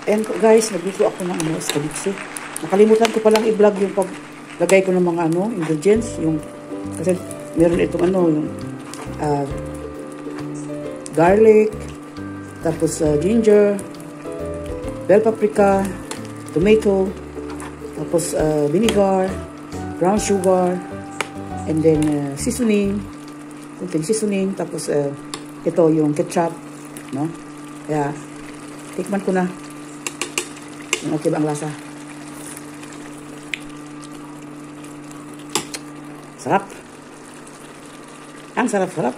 And guys, nagluto ako ng escabeche. Nakalimutan ko palang i-vlog yung paglagay ko ng mga ingredients. Kasi meron itong yung garlic, tapos ginger, bell paprika, tomato, tapos vinegar, brown sugar, and then seasoning, kunting seasoning, tapos ito yung ketchup, no? Kaya tikman ko na yung okay ba ang lasa. Sarap. Ang sarap-sarap.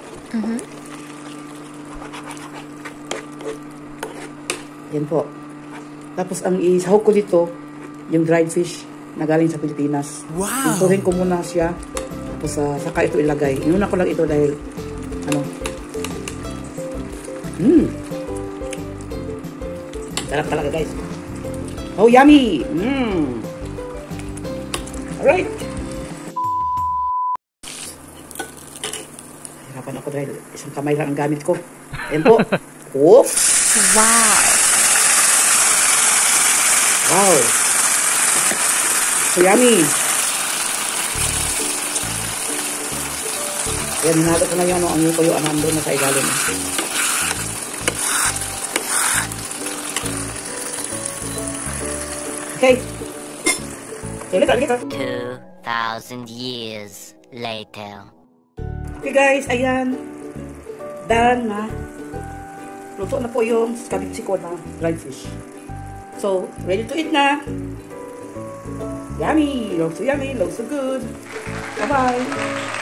Yan po. Tapos ang isahog ko dito yung dried fish na galing sa Pilipinas. Wow! Ituhin ko muna siya. Tapos saka ito ilagay. Inuna ko lang ito dahil sarap talaga guys. Oh, yummy! Alright! Hirapan ako dahil isang kamay lang ang gamit ko. Ayan po. Oops! Wow! Wow! So yummy! Ayan, hinalo ko na yung ang tuyuan nandun na sa ilalim. Okay. Okay, later. 2,000 years later. Okay guys, ayan. Done na. Luto na po yung escabeche ko na dried fish. So, ready to eat na. Yummy! Looks so yummy. Looks so good. Bye-bye.